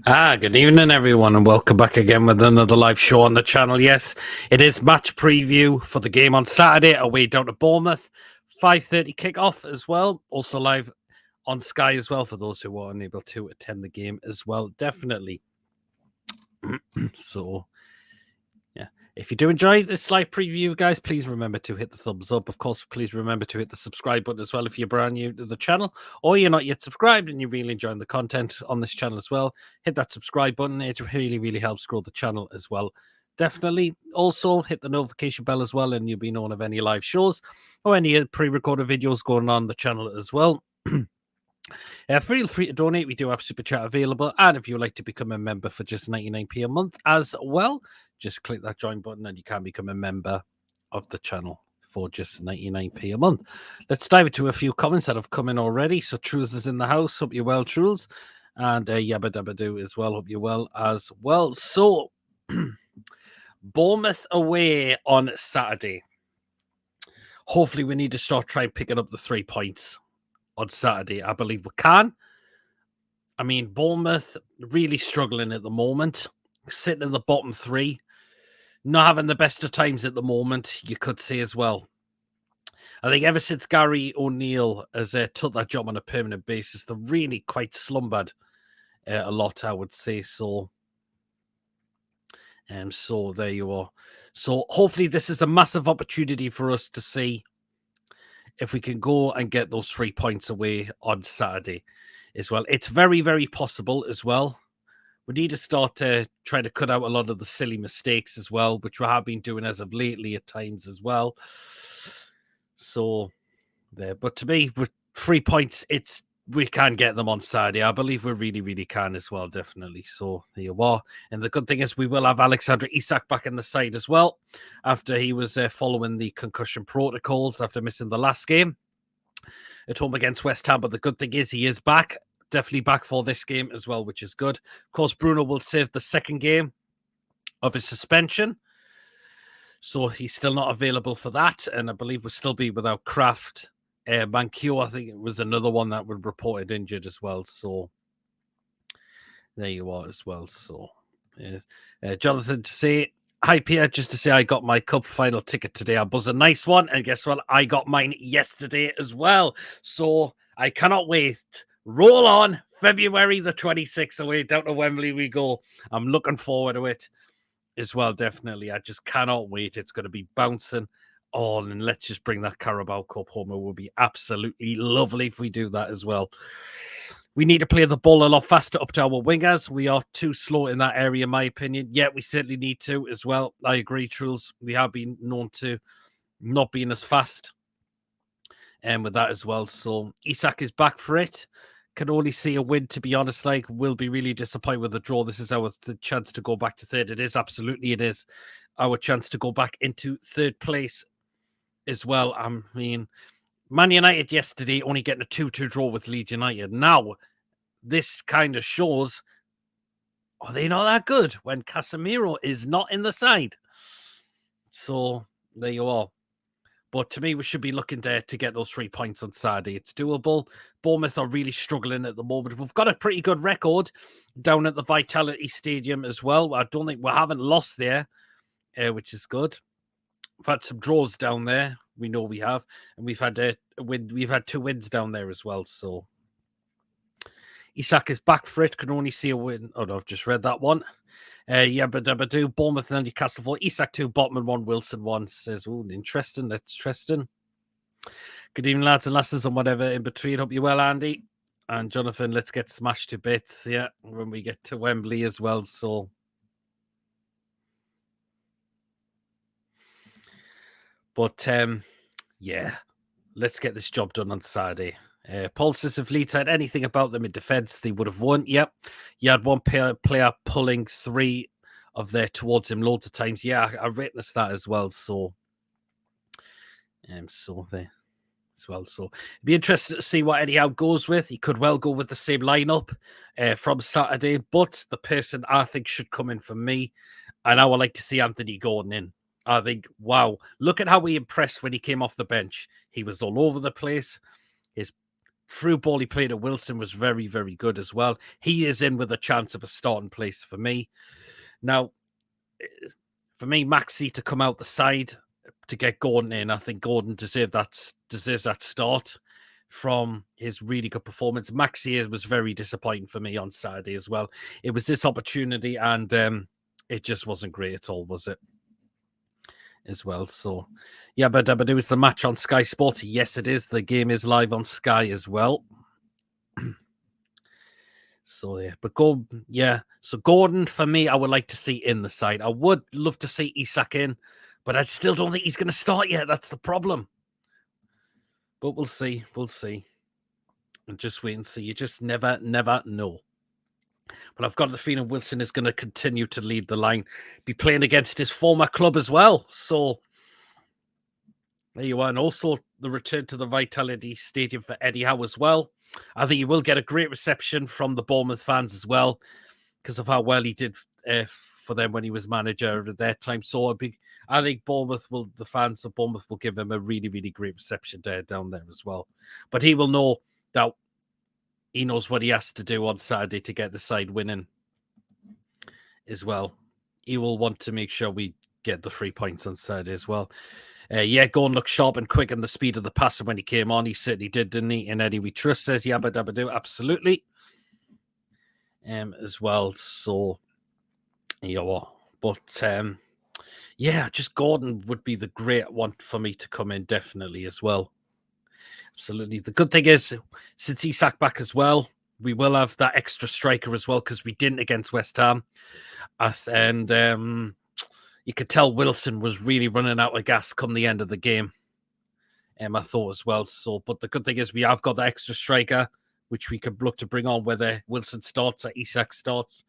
Good evening, everyone, and welcome back again with another live show on the channel. Yes, it is match preview for the game on Saturday, away down to Bournemouth. 5:30 kickoff as well. Also live on Sky as well for those who are unable to attend the game as well. Definitely. So, yeah. If you do enjoy this live preview, guys, please remember to hit the thumbs up. Of course, please remember to hit the subscribe button as well if you're brand new to the channel or you're not yet subscribed and you're really enjoying the content on this channel as well. Hit that subscribe button. It really, really helps grow the channel as well. Definitely. Also, hit the notification bell as well and you'll be known of any live shows or any pre-recorded videos going on the channel as well. Feel free to donate. We do have Super Chat available. And if you would like to become a member for just 99p a month as well, just click that join button and you can become a member of the channel for just 99p a month. Let's dive into a few comments that have come in already. So Truls is in the house. Hope you're well, Truls. And Yabba Dabba Doo as well. Hope you're well as well. So Bournemouth away on Saturday. Hopefully we need to start trying picking up the 3 points on Saturday. I believe we can. I mean, Bournemouth really struggling at the moment, sitting in the bottom 3, not having the best of times at the moment, you could say as well. I think ever since Gary O'Neill has took that job on a permanent basis, they've really quite slumbered a lot, I would say so. So there you are. So hopefully this is a massive opportunity for us to see if we can go and get those 3 points away on Saturday as well. It's very, very possible as well. We need to start trying to cut out a lot of the silly mistakes as well, which we have been doing as of lately at times as well. So there, but to me, with 3 points, we can get them on Saturday. I believe we really, really can as well, definitely. So there you are. And the good thing is we will have Alexander Isak back in the side as well after he was following the concussion protocols after missing the last game at home against West Ham. But the good thing is he is back, definitely back for this game as well, which is good. Of course, Bruno will save the second game of his suspension. So he's still not available for that. And I believe we'll still be without Kraft. Mankiw, I think it was another one that was reported injured as well. So there you are as well. So Jonathan to say, hi Pierre, just to say I got my cup final ticket today. I was a nice one. And guess what? I got mine yesterday as well. So I cannot wait. Roll on. February the 26th away down to Wembley we go. I'm looking forward to it as well, definitely. I just cannot wait. It's going to be bouncing. Oh, and let's just bring that Carabao Cup home. It will be absolutely lovely if we do that as well. We need to play the ball a lot faster up to our wingers. We are too slow in that area, in my opinion. Yeah, we certainly need to as well. I agree, Truls. We have been known to not being as fast and with that as well. So Isak is back for it. Can only see a win, to be honest. Like, will be really disappointed with the draw. This is our chance to go back to third. It is, absolutely, it is our chance to go back into third place as well. I mean, Man United yesterday only getting a 2-2 draw with Leeds United. Now, this kind of shows, are they not that good when Casemiro is not in the side? So, there you are. But to me, we should be looking to get those 3 points on Saturday. It's doable. Bournemouth are really struggling at the moment. We've got a pretty good record down at the Vitality Stadium as well. I don't think we haven't lost there, which is good. We've had some draws down there. We know we have, and we've had we've had 2 wins down there as well. So Isak is back for it. Can only see a win. Oh no, I've just read that one. Yabba do Bournemouth and Newcastle 4. Isak 2, Botman 1, Wilson 1. Says, oh, interesting. That's interesting. Good evening, lads and lasses, and whatever in between. Hope you're well, Andy. And Jonathan, let's get smashed to bits. Yeah, when we get to Wembley as well. So, but yeah, let's get this job done on Saturday. Paul says if Leeds had anything about them in defence, they would have won. Yep. You had one player pulling 3 of there towards him loads of times. Yeah, I witnessed that as well. So there as well. So it'd be interesting to see what Eddie Howe goes with. He could well go with the same lineup from Saturday, but the person I think should come in for me, and I would like to see Anthony Gordon in. I think, wow, look at how he impressed when he came off the bench. He was all over the place. His through ball he played at Wilson was very, very good as well. He is in with a chance of a starting place for me. Now, for me, Maxi to come out the side to get Gordon in, I think Gordon deserves that start from his really good performance. Maxi was very disappointing for me on Saturday as well. It was this opportunity, and it just wasn't great at all, was it? As well. So, yeah, but it was the match on Sky Sports. Yes, it is. The game is live on Sky as well. So yeah, but So Gordon for me, I would like to see in the side. I would love to see Isak in, but I still don't think he's going to start yet. That's the problem. But we'll see. We'll see. And just wait and see. You just never know. But I've got the feeling Wilson is going to continue to lead the line, be playing against his former club as well. So there you are. And also the return to the Vitality Stadium for Eddie Howe as well. I think he will get a great reception from the Bournemouth fans as well, because of how well he did for them when he was manager at that time. So I think the fans of Bournemouth will give him a really, really great reception down there as well. But he will know that he knows what he has to do on Saturday to get the side winning as well. He will want to make sure we get the 3 points on Saturday as well. Gordon looked sharp and quick, and the speed of the passer when he came on, he certainly did, didn't he? And Eddie we trust, says Yabba Dabba Do, absolutely. As well. So, but just Gordon would be the great one for me to come in, definitely as well. Absolutely. The good thing is, since Isak back as well, we will have that extra striker as well, because we didn't against West Ham. And you could tell Wilson was really running out of gas come the end of the game. I thought as well. So, but the good thing is we have got the extra striker, which we could look to bring on whether Wilson starts or Isak starts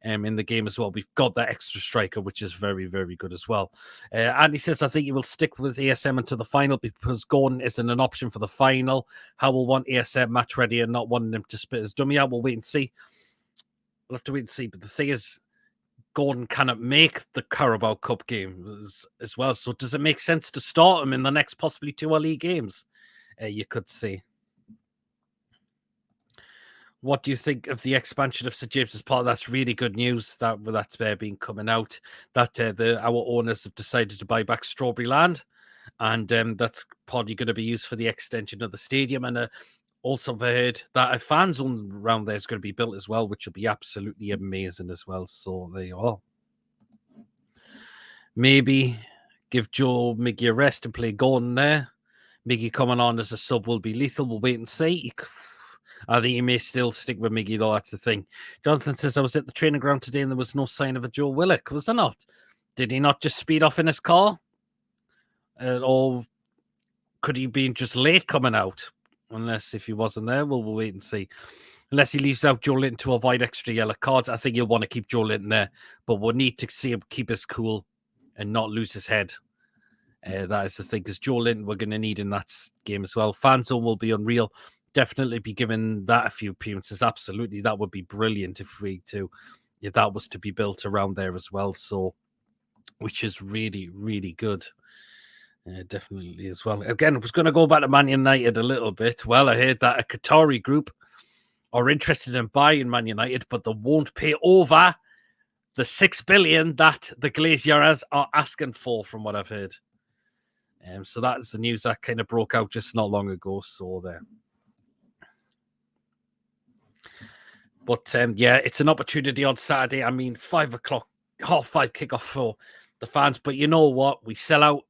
in the game as well. We've got that extra striker, which is very, very good as well. Andy says, I think he will stick with ASM until the final because Gordon isn't an option for the final. How will want ASM match ready and not wanting him to spit his dummy out? We'll wait and see. We'll have to wait and see. But the thing is, Gordon cannot make the Carabao Cup game as well. So does it make sense to start him in the next possibly 2 league games? You could see. What do you think of the expansion of St James's Park? That's really good news that's been coming out. That our owners have decided to buy back Strawberry Land, and that's probably going to be used for the extension of the stadium. And also, I've heard that a fan zone around there is going to be built as well, which will be absolutely amazing as well. So there you are. Maybe give Joe Miggy a rest and play Gordon there. Miggy coming on as a sub will be lethal. We'll wait and see. I think he may still stick with Miggy, though. That's the thing. Jonathan says, I was at the training ground today and there was no sign of a Joe Willock. Was there not? Did he not just speed off in his car? Or could he be just late coming out? Unless if he wasn't there, we'll wait and see. Unless he leaves out Joe Linton to avoid extra yellow cards, I think he'll want to keep Joe Linton there. But we'll need to see him keep his cool and not lose his head. That is the thing, because Joe Linton we're going to need in that game as well. Fanzone will be unreal. Definitely be giving that a few appearances. Absolutely, that would be brilliant if that was to be built around there as well. So, which is really, really good. Definitely as well. Again, I was going to go back to Man United a little bit. Well, I heard that a Qatari group are interested in buying Man United, but they won't pay over the $6 billion that the Glaziers are asking for, from what I've heard. So that's the news that kind of broke out just not long ago. So there. But it's an opportunity on Saturday. I mean, 5 o'clock, 5:30 kickoff for the fans. But you know what? We sell out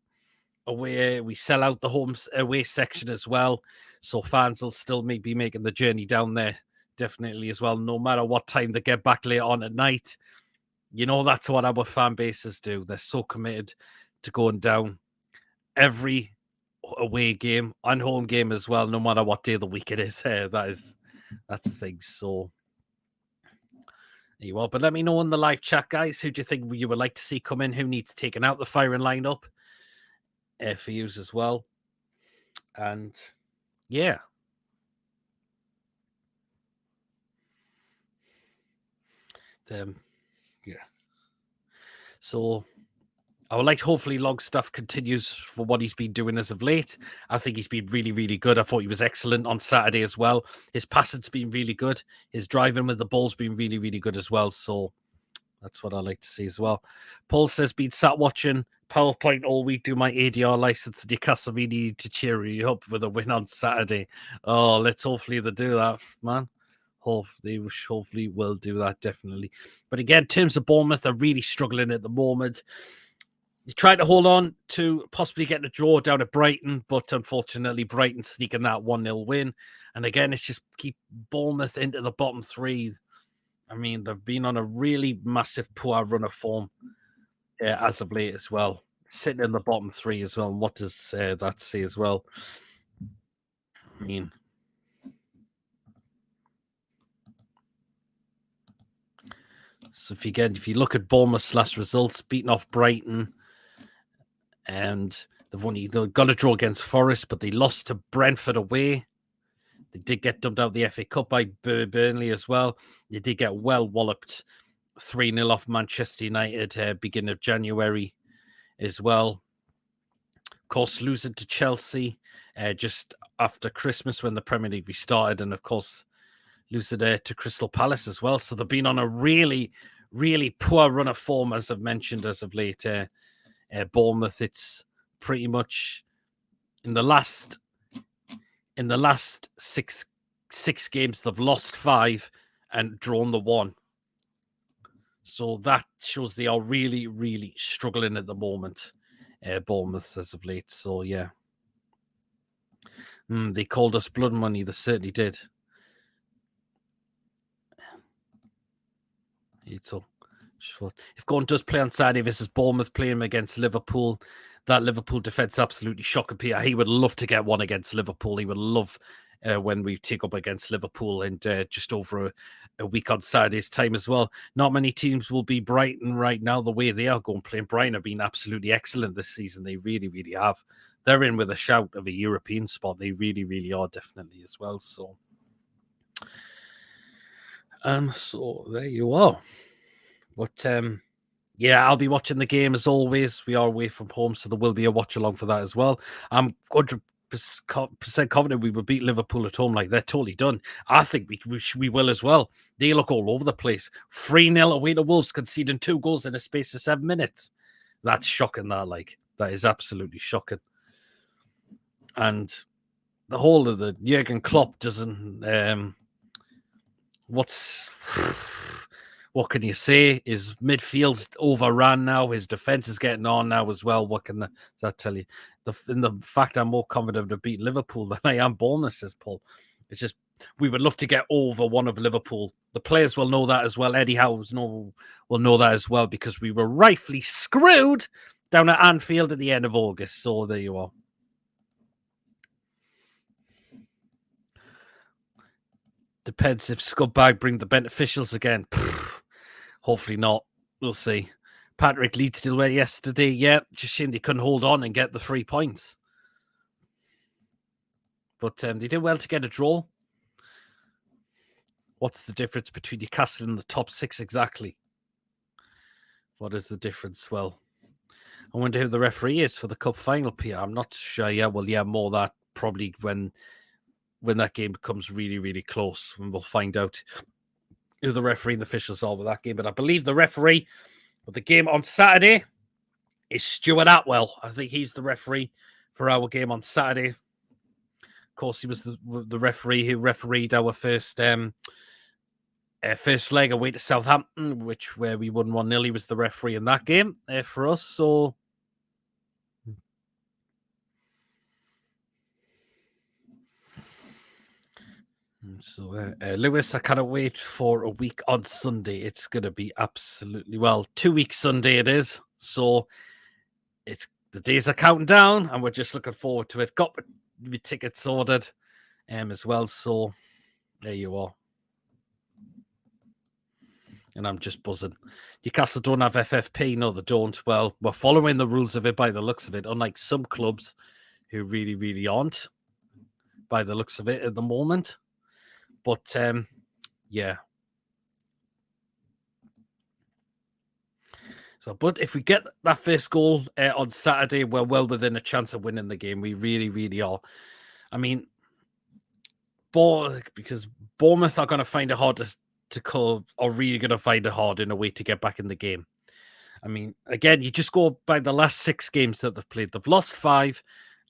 away. We sell out the home away section as well. So fans will still be making the journey down there, definitely as well. No matter what time they get back later on at night. You know, that's what our fan bases do. They're so committed to going down every away game and home game as well, no matter what day of the week it is. That's the thing. So there you are. But let me know in the live chat, guys. Who do you think you would like to see come in? Who needs taken out the firing lineup for you as well? And yeah. Yeah. So I would like hopefully Longstaff continues for what he's been doing as of late. I think he's been really, really good. I thought he was excellent on Saturday as well. His passing's been really good. His driving with the ball's been really, really good as well. So that's what I like to see as well. Paul says, been sat watching PowerPoint all week, do my ADR license. Newcastle really need to cheer you up with a win on Saturday. Oh, let's hopefully they do that, man. Hopefully will do that, definitely. But again, in terms of Bournemouth, they're really struggling at the moment. You try to hold on to possibly getting a draw down at Brighton, but unfortunately, Brighton sneaking that 1-0 win. And again, it's just keep Bournemouth into the bottom three. I mean, they've been on a really massive poor run of form as of late as well. Sitting in the bottom three as well. And what does that say as well? I mean, so if you look at Bournemouth's last results, beating off Brighton, and they've got a draw against Forest, but they lost to Brentford away. They did get dumped out of the FA Cup by Burnley as well. They did get well walloped 3-0 off Manchester United beginning of January as well. Of course, losing to Chelsea just after Christmas when the Premier League restarted, and of course, losing to Crystal Palace as well. So they've been on a really, really poor run of form, as I've mentioned, as of late. Bournemouth, it's pretty much in the last six games, they've lost 5 and drawn the 1. So that shows they are really, really struggling at the moment, Bournemouth, as of late. So, yeah. They called us blood money. They certainly did. So, if Gordon does play on Saturday versus Bournemouth, playing against Liverpool, that Liverpool defence absolutely shocking. Peter, he would love to get one against Liverpool. He would love when we take up against Liverpool in just over a week on Saturday's time as well. Not many teams will be Brighton right now the way they are going playing. Brighton have been absolutely excellent this season. They really, really have. They're in with a shout of a European spot. They really, really are definitely as well. So there you are. But yeah, I'll be watching the game as always. We are away from home, so there will be a watch along for that as well. I'm 100% confident we will beat Liverpool at home. Like, they're totally done. I think we will as well. They look all over the place. 3-0 away to Wolves, conceding 2 goals in a space of 7 minutes. That's shocking. That is absolutely shocking. And the whole of the Jurgen Klopp doesn't. What can you say? His midfield's overran now. His defense is getting on now as well. What can that tell you? The fact I'm more confident of beating Liverpool than I am Bournemouth, says Paul. It's just we would love to get over one of Liverpool. The players will know that as well. Eddie Howe will know that as well, because we were rightfully screwed down at Anfield at the end of August. So there you are. Depends if Scumbag bring the beneficials again. Hopefully not. We'll see. Patrick Leeds still went yesterday. Yeah, just shame they couldn't hold on and get the 3 points. But they did well to get a draw. What's the difference between Newcastle and the top 6 exactly? What is the difference? Well, I wonder who the referee is for the cup final, Peter. I'm not sure. Yeah, well, yeah, more that probably when that game becomes really, really close, and we'll find out who the referee and the officials are with that game. But I believe the referee for the game on Saturday is Stuart Atwell. I think he's the referee for our game on Saturday. Of course, he was the referee who refereed our first leg away to Southampton, where we won 1-0. He was the referee in that game for us. So Lewis, I cannot wait for a week on Sunday. It's going to be absolutely 2 weeks Sunday it is. So the days are counting down, and we're just looking forward to it. Got my tickets ordered as well. So there you are. And I'm just buzzing. Newcastle don't have FFP. No, they don't. Well, we're following the rules of it by the looks of it, unlike some clubs who really, really aren't by the looks of it at the moment. But yeah. So, but if we get that first goal on Saturday, we're well within a chance of winning the game. We really, really are. I mean, because Bournemouth are going to find it hard to call, or really going to find it hard in a way to get back in the game. I mean, again, you just go by the last 6 games that they've played. They've lost 5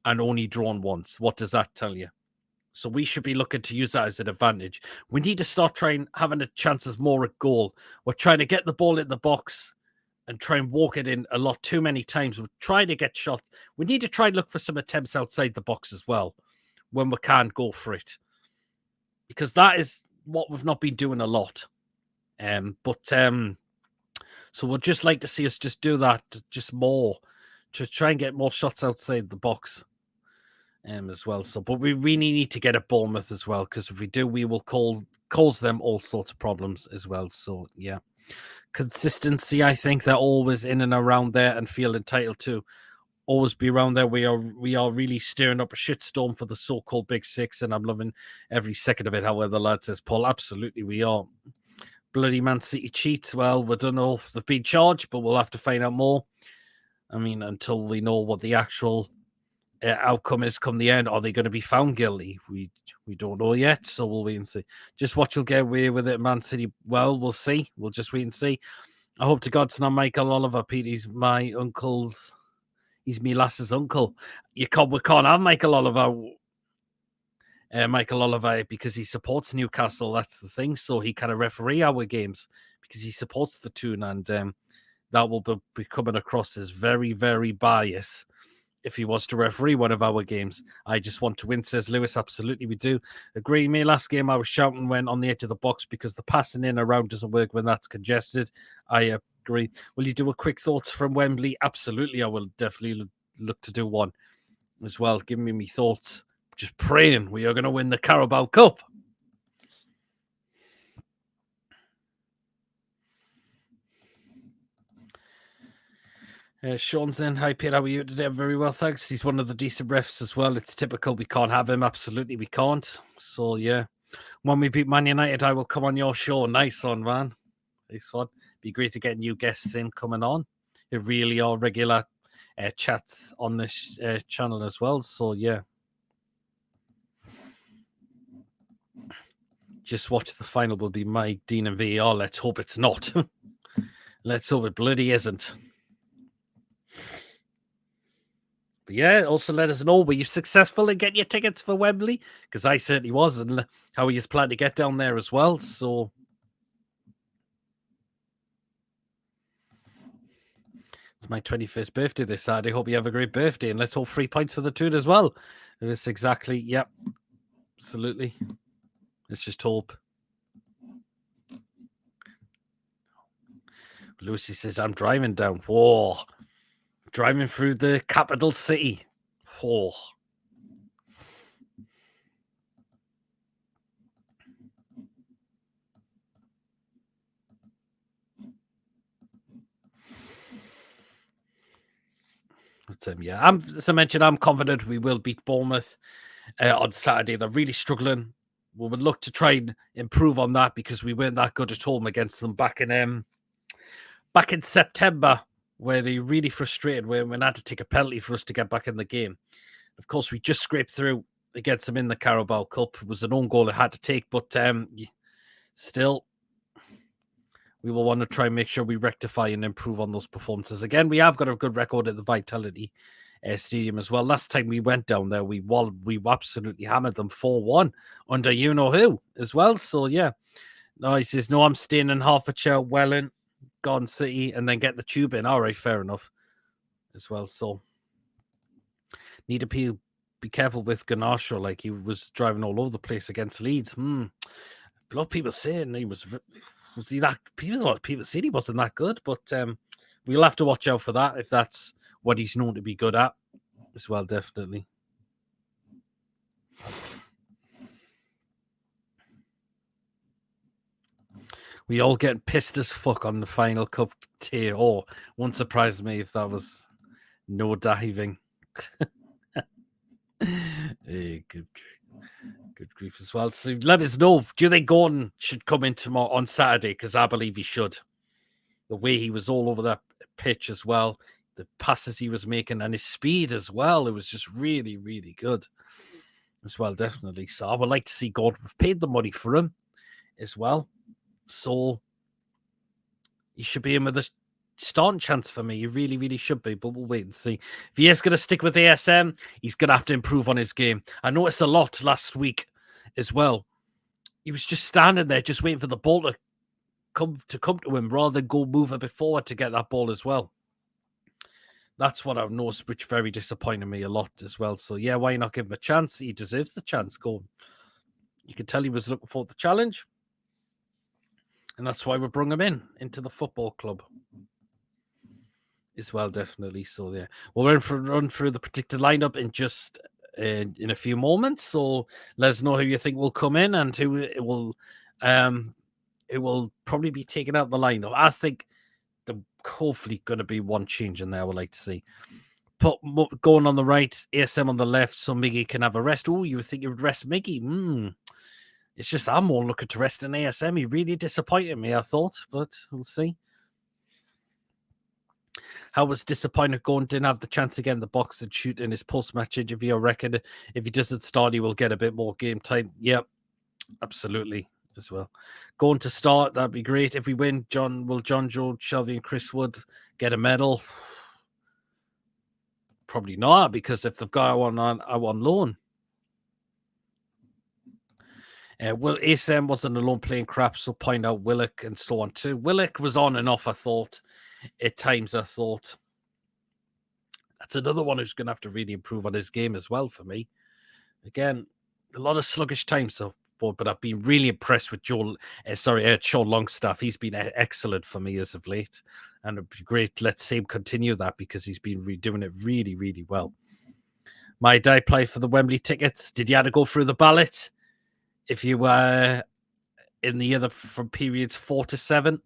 and only drawn once. What does that tell you? So we should be looking to use that as an advantage. We need to start trying having the chances more at goal. We're trying to get the ball in the box and try and walk it in a lot too many times. We're trying to get shots. We need to try and look for some attempts outside the box as well when we can't go for it. Because that is what we've not been doing a lot. So we'd just like to see us just do that just more. Just try and get more shots outside the box. As well. So, but we really need to get at Bournemouth as well, because if we do, we will cause them all sorts of problems as well. So, yeah, consistency. I think they're always in and around there and feel entitled to always be around there. We are really stirring up a shitstorm for the so-called Big Six, and I'm loving every second of it. However, the lad says, Paul, absolutely, we are. Bloody Man City cheats. Well, we don't know if they've been charged, but we'll have to find out more. I mean, until we know what the actual outcome is come the end. Are they going to be found guilty? We don't know yet, so we'll wait and see. Just watch will get away with it, Man City. Well, we'll see. We'll just wait and see. I hope to God it's not Michael Oliver. Pete, he's my uncle's. He's me lass's uncle. We can't have Michael Oliver. Michael Oliver, because he supports Newcastle. That's the thing. So he kind of referee our games because he supports the tune, and that will be coming across as very, very biased if he was to referee one of our games. I just want to win, says Lewis. Absolutely, we do. Agree. Me, last game I was shouting when on the edge of the box because the passing in around doesn't work when that's congested. I agree. Will you do a quick thoughts from Wembley? Absolutely, I will definitely look to do one as well. Give me my thoughts. Just praying we are going to win the Carabao Cup. Sean's in. Hi, Peter. How are you today? Very well, thanks. He's one of the decent refs as well. It's typical. We can't have him. Absolutely, we can't. So, yeah. When we beat Man United, I will come on your show. Nice one, man. Nice one. Be great to get new guests in coming on. They really are regular chats on this channel as well. So, yeah. Just watch the final will be Mike, Dean, and VAR. Let's hope it's not. Let's hope it bloody isn't. But yeah, also let us know, were you successful in getting your tickets for Wembley? Because I certainly was, and how are you planning to get down there as well? So it's my 21st birthday this Saturday. Hope you have a great birthday, and let's hope 3 points for the tune as well. It's exactly, yep, absolutely. Let's just hope. Lucy says, I'm driving down. Whoa. Driving through the capital city. Whoa. Yeah, as I mentioned, I'm confident we will beat Bournemouth on Saturday. They're really struggling. We would look to try and improve on that because we weren't that good at home against them back in September, where they really frustrated when we had to take a penalty for us to get back in the game. Of course, we just scraped through against them in the Carabao Cup. It was an own goal it had to take, but still, we will want to try and make sure we rectify and improve on those performances. Again, we have got a good record at the Vitality Stadium as well. Last time we went down there, we absolutely hammered them 4-1 under you-know-who as well. So, yeah. No, he says, no, I'm staying in Hertfordshire, Welling, Garden City, and then get the tube in. All right, fair enough as well. So, need to be careful with Garnacho. Like, he was driving all over the place against Leeds. A lot of people saying he was he that? A lot of people said he wasn't that good, but we'll have to watch out for that if that's what he's known to be good at as well, definitely. We all get pissed as fuck on the final cup tier. Oh, won't surprise me if that was no diving. Hey, good grief as well. So let us know. Do you think Gordon should come in tomorrow on Saturday? Because I believe he should. The way he was all over that pitch as well. The passes he was making and his speed as well. It was just really, really good as well, definitely. So I would like to see Gordon. We've paid the money for him as well. So he should be in with a starting chance for me. He really, really should be, but we'll wait and see. If he is going to stick with ASM, he's going to have to improve on his game. I noticed a lot last week as well. He was just standing there, just waiting for the ball to come to him rather than go move a bit forward to get that ball as well. That's what I've noticed, which very disappointed me a lot as well. So yeah, why not give him a chance? He deserves the chance. Go. You can tell he was looking for the challenge. And that's why we brought him into the football club as well, definitely. So yeah, we'll run through the predicted lineup in just in a few moments. So let us know who you think will come in and who it will probably be taken out the lineup. I think there's hopefully going to be one change in there. I would like to see. Put going on the right, ASM on the left, so Miggy can have a rest. Oh, you would think you would rest Miggy? It's just I'm more looking to rest in ASM. He really disappointed me, I thought, but we'll see. How was disappointed Gordon didn't have the chance to get in the box and shoot in his post-match interview. I reckon if he doesn't start, he will get a bit more game time. Yep, absolutely as well. Going to start, that'd be great. If we win, John Joe, Shelby, and Chris Wood get a medal? Probably not, because if they've got one on loan. Will ASM wasn't alone playing crap, so point out Willock and so on too. Willock was on and off, I thought. At times, I thought. That's another one who's going to have to really improve on his game as well for me. Again, a lot of sluggish times, but I've been really impressed with Sean Longstaff. He's been excellent for me as of late. And it'd be great. Let's see him continue that because he's been doing it really, really well. My dad applied for the Wembley tickets. Did you have to go through the ballot? If you were in the other from periods 4 to 7,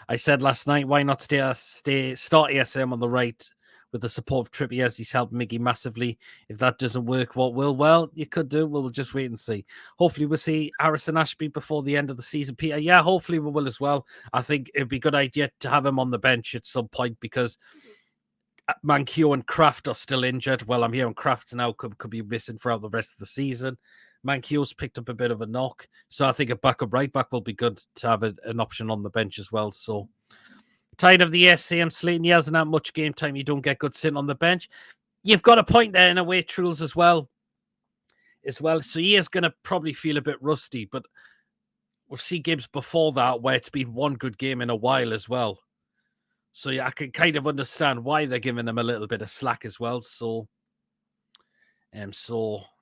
I said last night, why not start ASM on the right with the support of Trippier as he's helped Miggy massively. If that doesn't work, what will? Well, you could do. We'll just wait and see. Hopefully we'll see Harrison Ashby before the end of the season, Peter. Yeah, hopefully we will as well. I think it'd be a good idea to have him on the bench at some point because Manquillo and Kraft are still injured. Well, I'm hearing Kraft now could be missing throughout the rest of the season. Manquillo's picked up a bit of a knock. So I think a backup right back will be good to have an option on the bench as well. So tired of the SCM Slayton. He hasn't had much game time. You don't get good sitting on the bench. You've got a point there in a way, Truls, as well. So he is going to probably feel a bit rusty, but we've seen games before that where it's been one good game in a while as well. So yeah, I can kind of understand why they're giving him a little bit of slack as well. So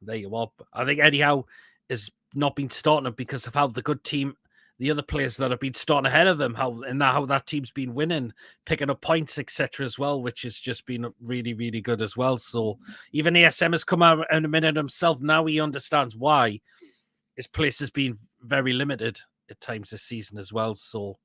there you are. I think Eddie Howe has not been starting because of how the good team, the other players that have been starting ahead of him, how that team's been winning, picking up points, etc. as well, which has just been really, really good as well. So even ASM has come out in a minute himself. Now he understands why his place has been very limited at times this season as well. So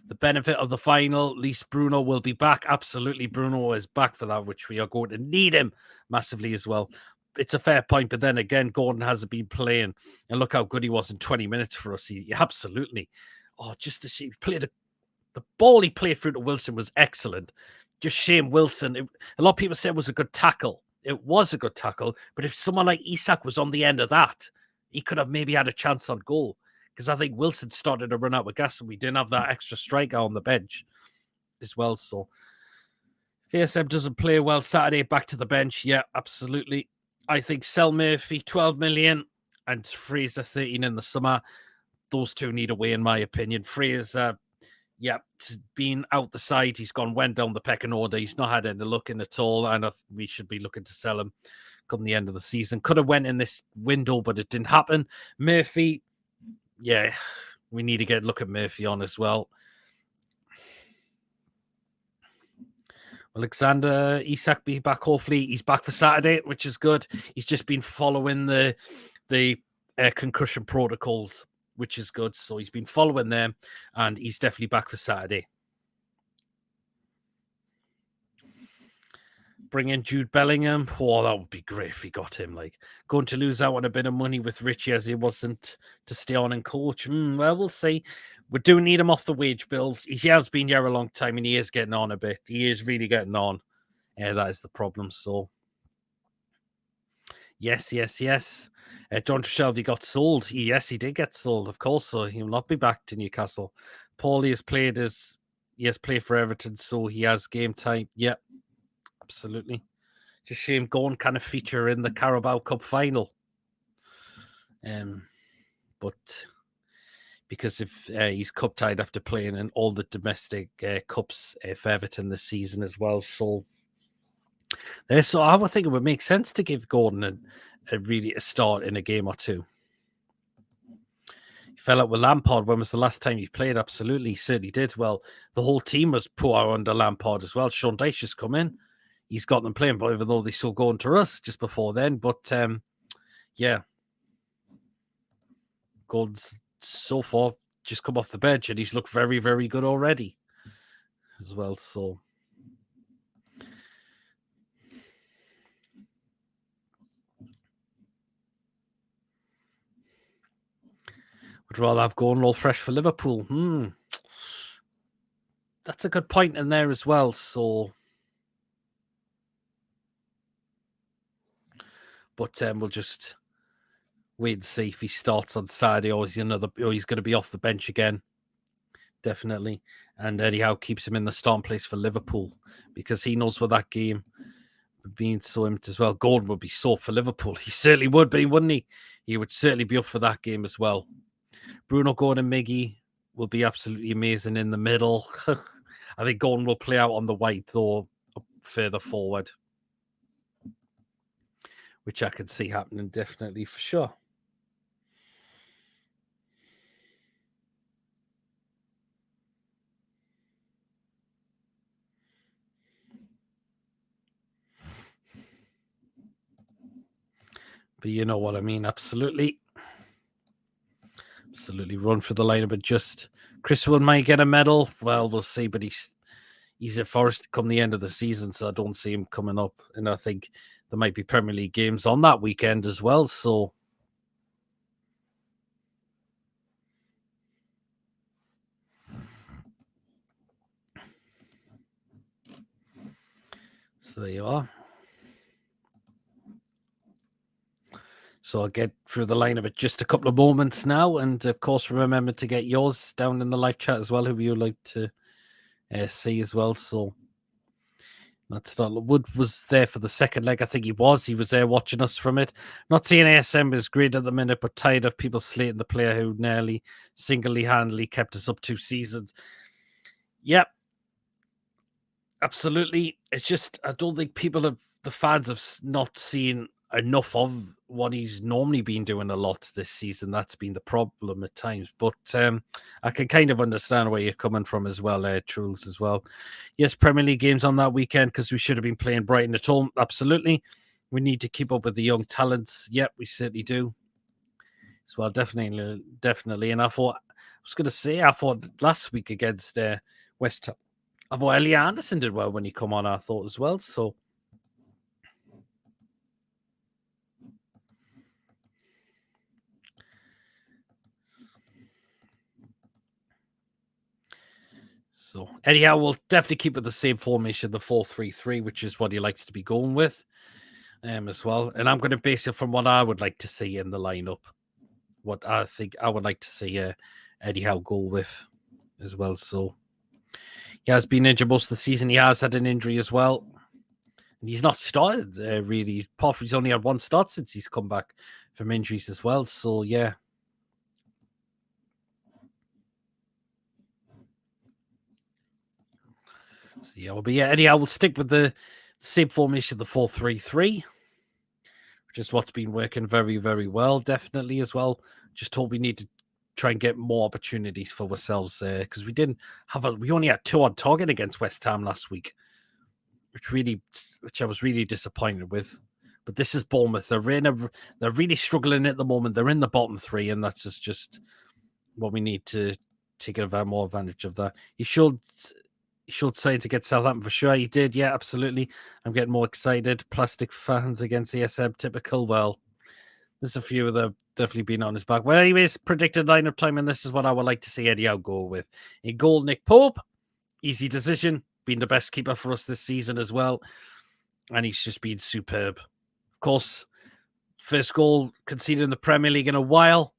the benefit of the final, at least Bruno will be back. Absolutely, Bruno is back for that, which we are going to need him massively as well. It's a fair point, but then again, Gordon hasn't been playing, and look how good he was in 20 minutes for us. He absolutely, just to see, the ball he played through to Wilson was excellent. Just shame Wilson. A lot of people said it was a good tackle. It was a good tackle, but if someone like Isak was on the end of that, he could have maybe had a chance on goal. Because I think Wilson started to run out with gas and we didn't have that extra striker on the bench as well. So if ASM doesn't play well Saturday, back to the bench. Yeah, absolutely. I think sell Murphy 12 million and Fraser 13 in the summer. Those two need away, in my opinion. Fraser, been out the side. He's went down the pecking order. He's not had any look in at all. And we should be looking to sell him come the end of the season. Could have went in this window, but it didn't happen. Murphy, yeah, we need to look at Murphy on as well. Alexander Isak be back. Hopefully, he's back for Saturday, which is good. He's just been following the concussion protocols, which is good. So he's been following them, and he's definitely back for Saturday. bring in Jude Bellingham. Oh, that would be great if he got him. Like, going to lose out on a bit of money with Richie as he wasn't to stay on and coach. Well, we'll see. We do need him off the wage bills. He has been here a long time and he is getting on a bit. He is really getting on. Yeah, that is the problem. So, yes. John Shelby got sold. Yes, he did get sold, of course. So he will not be back to Newcastle. Paulie has played for Everton, so he has game time. Yep, absolutely. Just shame Gorn kind of feature in the Carabao Cup final. But because if he's cup tied after playing in all the domestic cups for Everton this season as well. So I would think it would make sense to give Gordon a start in a game or two. He fell out with Lampard. When was the last time he played? Absolutely, he certainly did. Well, the whole team was poor under Lampard as well. Sean Dyche has come in. He's got them playing, but even though they still going to us just before then. But yeah, Gordon's so far just come off the bench and he's looked very, very good already as well. So would rather have Gordon all fresh for Liverpool. That's a good point in there as well. So, but we'll just wait and see if he starts on Saturday or he's going to be off the bench again. Definitely. And Eddie Howe keeps him in the starting place for Liverpool because he knows what that game being so empty as well. Gordon would be sore for Liverpool. He certainly would be, wouldn't he? He would certainly be up for that game as well. Bruno Gordon Miggy will be absolutely amazing in the middle. I think Gordon will play out on the white, though, further forward, which I can see happening definitely for sure. But you know what I mean, absolutely. Absolutely run for the lineup, but just Chris Wood might get a medal. Well, we'll see, but he's at Forest come the end of the season, so I don't see him coming up. And I think there might be Premier League games on that weekend as well. So there you are. So I'll get through the lineup in just a couple of moments now. And of course, remember to get yours down in the live chat as well, who you like to see as well. So let's start. Wood was there for the second leg. I think he was. He was there watching us from it. Not seeing ASM is great at the minute, but tired of people slating the player who nearly single-handedly kept us up 2 seasons. Yep. Absolutely. It's just, I don't think the fans have not seen enough of what he's normally been doing a lot this season. That's been the problem at times. But I can kind of understand where you're coming from as well, Truls, as well. Yes, Premier League games on that weekend because we should have been playing Brighton at home. Absolutely. We need to keep up with the young talents. Yep, we certainly do. As well, definitely. And I thought last week against West Ham, I thought Elliot Anderson did well when he come on, I thought as well. So anyhow, we'll definitely keep with the same formation, the 4-3-3, which is what he likes to be going with as well. And I'm going to base it from what I would like to see in the lineup. What I think I would like to see Eddie Howe go with as well. So he has been injured most of the season. He has had an injury as well. And he's not started really. Apart from he's only had one start since he's come back from injuries as well. So yeah. So yeah, but yeah, anyhow, we'll stick with the same formation, the 4-3-3, which is what's been working very, very well, definitely as well. Just hope we need to try and get more opportunities for ourselves there because we only had 2 on target against West Ham last week, which I was really disappointed with. But this is Bournemouth. They're really struggling at the moment. They're in the bottom 3, and that's just what we need to take more advantage of that. He should He showed signs to get Southampton for sure. He did, yeah, absolutely. I'm getting more excited. Plastic fans against ASM, typical. Well, there's a few of them definitely been on his back. But anyways, predicted lineup time, and this is what I would like to see Eddie Howe go with. In goal, Nick Pope. Easy decision. Been the best keeper for us this season as well. And he's just been superb. Of course, first goal conceded in the Premier League in a while.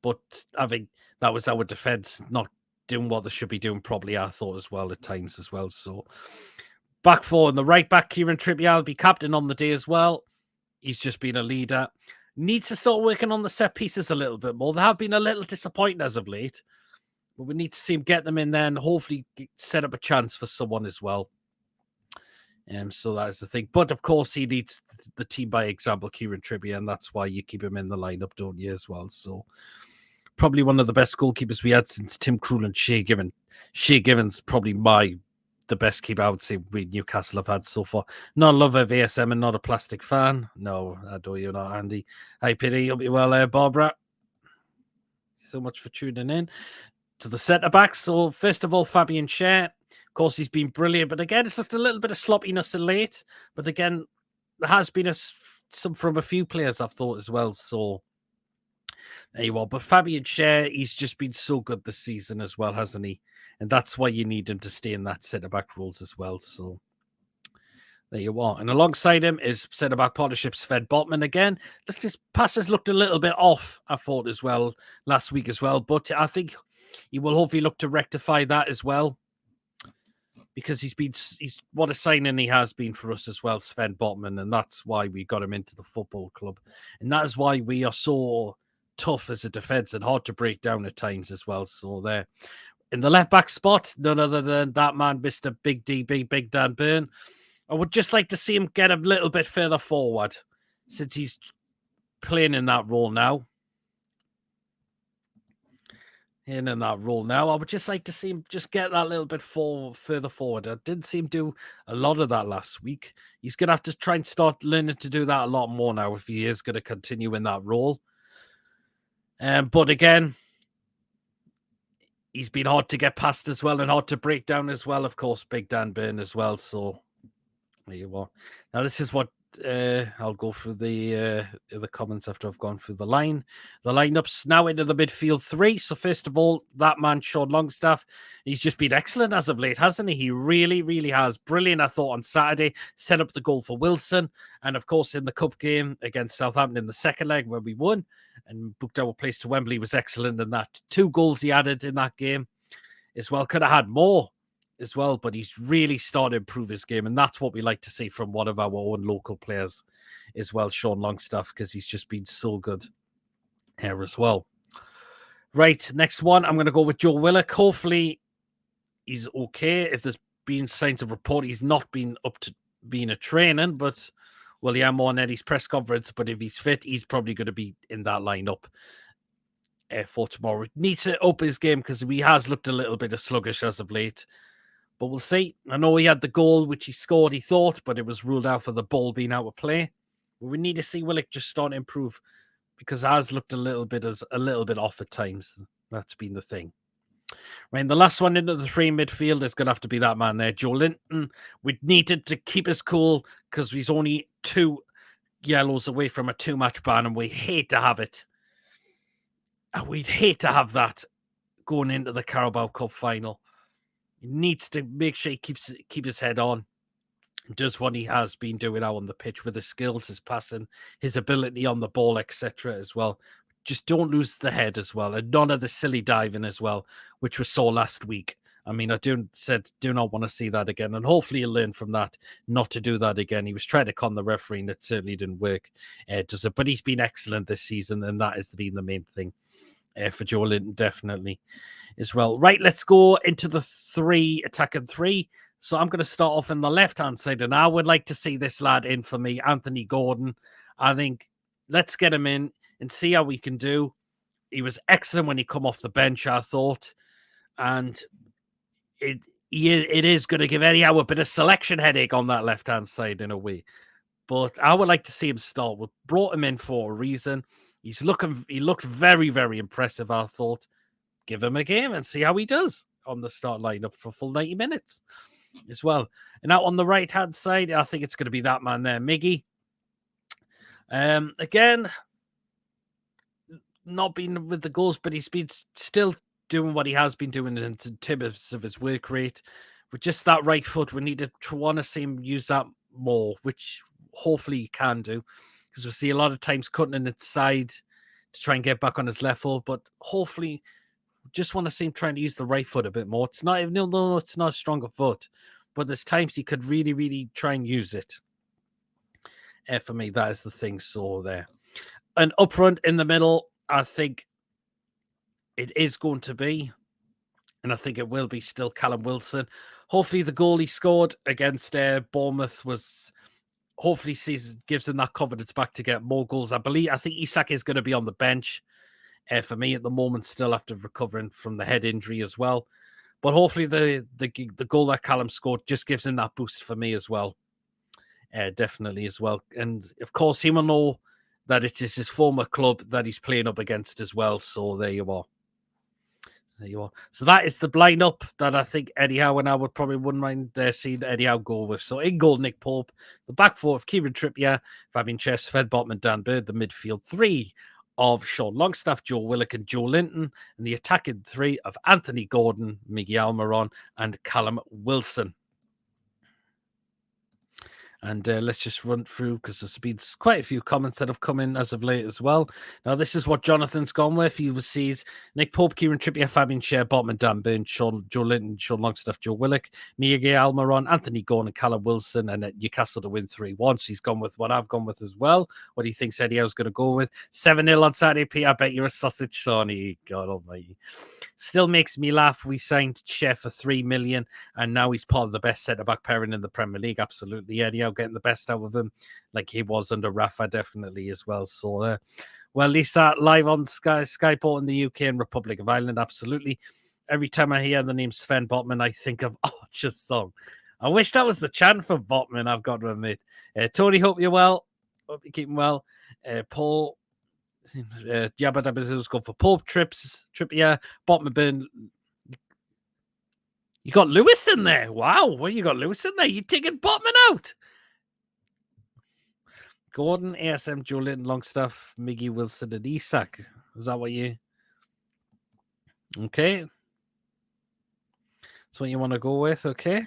But I think that was our defence not doing what they should be doing properly, I thought, as well, at times as well. So back four and the right back, Kieran Trippier will be captain on the day as well. He's just been a leader. Needs to start working on the set pieces a little bit more. They have been a little disappointing as of late. But we need to see him get them in there and hopefully set up a chance for someone as well. So that is the thing. But of course, he leads the team by example, Kieran Trippier, and that's why you keep him in the lineup, don't you, as well? So probably one of the best goalkeepers we had since Tim Krul and Shea Given. Shea Given's probably the best keeper I would say we Newcastle have had so far. Not a lover of ASM and not a plastic fan. No, I don't, you know, Andy. Hi, Pity. You'll be well there, Barbara. So much for tuning in. To the centre back. So first of all, Fabian Schär. Of course, he's been brilliant, but again, it's looked a little bit of sloppiness of late. But again, there has been some from a few players I've thought as well. So there you are. But Fabian Schär, he's just been so good this season as well, hasn't he? And that's why you need him to stay in that centre back roles as well. So there you are. And alongside him is centre back partnership Sven Botman again. His passes looked a little bit off, I thought, as well last week as well. But I think he will hopefully look to rectify that as well, because he's what a signing he has been for us as well, Sven Botman, and that's why we got him into the football club, and that is why we are so tough as a defence and hard to break down at times as well. So there, in the left back spot, none other than that man, Mr. Big DB, Big Dan Burn. I would just like to see him get a little bit further forward since he's playing in that role now. In that role now, I would just like to see him just get that little bit further forward. I didn't see him do a lot of that last week. He's going to have to try and start learning to do that a lot more now if he is going to continue in that role. But again, he's been hard to get past as well and hard to break down as well. Of course, Big Dan Burn as well. So there you are. Now, this is what I'll go through the comments after I've gone through the lineups now into the midfield three. So first of all, that man Sean Longstaff, he's just been excellent as of late, hasn't he? He really has. Brilliant, I thought, on Saturday. Set up the goal for Wilson, and of course in the cup game against Southampton in the second leg where we won and booked our place to Wembley was excellent. And that 2 goals he added in that game as well. Could have had more as well, but he's really started to improve his game, and that's what we like to see from one of our own local players as well, Sean Longstaff, because he's just been so good here as well. Right, next one, I'm going to go with Joe Willock. Hopefully he's okay. If there's been signs of report, he's not been up to being a training, but William on Eddie's press conference, but if he's fit, he's probably going to be in that lineup for tomorrow. Needs to up his game because he has looked a little bit sluggish as of late. But we'll see. I know he had the goal, which he scored, he thought, but it was ruled out for the ball being out of play. But we need to see Willock just start to improve because it has looked a little bit off at times. That's been the thing. Right, the last one into the 3 midfield is going to have to be that man there, Joe Linton. We needed to keep us cool because he's only 2 yellows away from a 2-match ban, and we hate to have it. And we'd hate to have that going into the Carabao Cup final. He needs to make sure he keep his head on and does what he has been doing out on the pitch with his skills, his passing, his ability on the ball, etc. as well. Just don't lose the head as well, and none of the silly diving as well, which we saw last week. I mean, I do not want to see that again, and hopefully he'll learn from that, not to do that again. He was trying to con the referee, and it certainly didn't work, does it? But he's been excellent this season, and that has been the main thing for Joe Linton, definitely, as well. Right, let's go into the attacking three. So I'm going to start off on the left-hand side, and I would like to see this lad in for me, Anthony Gordon. I think let's get him in and see how we can do. He was excellent when he come off the bench, I thought, and it is going to give Eddie Howe a bit of selection headache on that left-hand side in a way. But I would like to see him start. We brought him in for a reason. He looked very, very impressive, I thought. Give him a game and see how he does. on the start lineup for full 90 minutes as well. And out on the right-hand side, I think it's going to be that man there, Miggy. Again, not been with the goals, but he's been still doing what he has been doing in terms of his work rate. With just that right foot, we need to want to see him use that more, which hopefully he can do, because we see a lot of times cutting in its side to try and get back on his left foot, but hopefully just want to see him trying to use the right foot a bit more. It's not even no, it's not a stronger foot, but there's times he could really, really try and use it. For me, that is the thing. So there. And up front in the middle, I think it is going to be, and I think it will be still Callum Wilson. Hopefully the goal he scored against Bournemouth was hopefully gives him that confidence back to get more goals. I think Isak is going to be on the bench for me at the moment, still after recovering from the head injury as well. But hopefully the goal that Callum scored just gives him that boost for me as well. Definitely as well. And of course, he will know that it is his former club that he's playing up against as well. So there you are. There you are. So that is the lineup that I think Eddie Howe and I wouldn't mind seeing Eddie Howe go with. So in goal, Nick Pope. The back four of Kieran Trippier, Fabian Schär, Sven Botman, Dan Bird. The midfield three of Sean Longstaff, Joe Willock, and Joe Linton. And the attacking three of Anthony Gordon, Miguel Almiron, and Callum Wilson. And let's just run through, because there's been quite a few comments that have come in as of late as well. Now, this is what Jonathan's gone with. He sees Nick Pope, Kieran Trippier, Fabian Schär, Botman, Dan Burn, Joe Linton, Sean Longstaff, Joe Willock, Miguel Almiron, Anthony Gordon, and Callum Wilson, and at Newcastle to win 3-1. So he's gone with what I've gone with as well. What do you think Eddie Howe's going to go with? 7-0 on Saturday, P. I bet you're a sausage, Sonny. God almighty. Still makes me laugh. We signed Schär for $3 million, and now he's part of the best centre-back pairing in the Premier League. Absolutely. Eddie Howe getting the best out of him, like he was under Rafa, definitely as well. So, well, Lisa live on Skyport in the UK and Republic of Ireland. Absolutely. Every time I hear the name Sven Botman, I think of Archer's song. I wish that was the chant for Botman, I've got to admit. Tony, hope you're well. Hope you're keeping well. Paul, Yabba Dabba's going for Pope, Trippier, Botman, Burn. You got Lewis in there. Wow. Well, you got Lewis in there. You're taking Botman out. Gordon, ASM, Joe Linton, Longstaff, Miggy, Wilson, and Isak. Is that what you... Okay. That's what you want to go with, okay?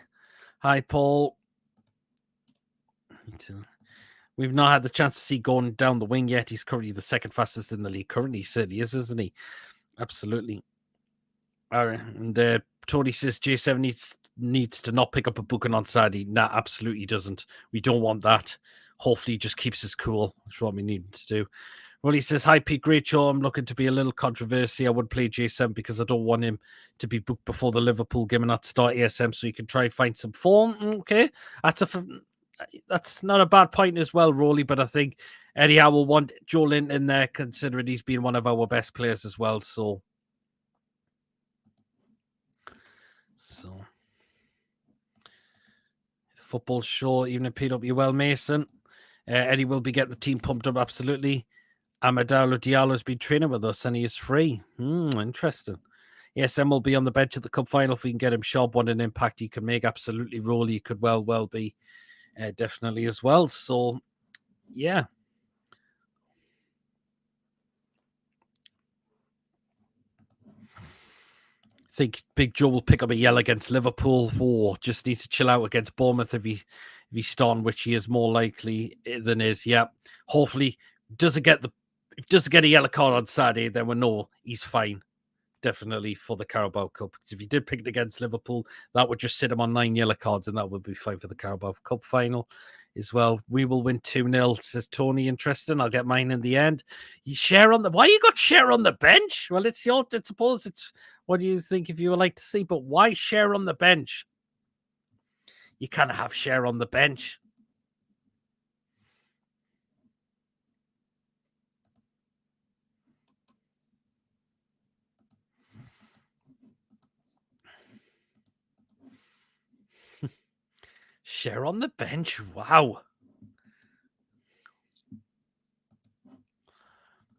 Hi, Paul. We've not had the chance to see Gordon down the wing yet. He's currently the second fastest in the league. Currently, he certainly is, isn't he? Absolutely. All right. And Tony says J7 needs to not pick up a booking on Saturday. Nah, absolutely doesn't. We don't want that. Hopefully he just keeps us cool. That's what we need to do. Well, he says, hi, Pete, great show. I'm looking to be a little controversy. I would play J7 because I don't want him to be booked before the Liverpool game and not start ASM, so you can try and find some form. Okay. That's not a bad point as well, Rolly, but I think Eddie Howe will want Joe Linton in there, considering he's been one of our best players as well. So the football show, even if PW Mason. Eddie will be getting the team pumped up, absolutely. Amadou Diallo has been training with us and he is free. Interesting. ASM will be on the bench at the cup final if we can get him sharp. What an impact he can make. Absolutely, Rolly. He could well be. Definitely as well. So, yeah. I think Big Joe will pick up a yellow against Liverpool. Just needs to chill out against Bournemouth if he's starting, which he is more likely than is. Yeah. Hopefully, doesn't get a yellow card on Saturday, then we know he's fine. Definitely for the Carabao Cup. Because if he did pick it against Liverpool, that would just sit him on 9 yellow cards, and that would be fine for the Carabao Cup final as well. We will win 2-0, says Tony. Interesting. I'll get mine in the end. Why you got Schär on the bench? Well, it's I suppose it's what do you think if you would like to see, but why Schär on the bench? You kind of have Schär on the bench. Schär on the bench. Wow.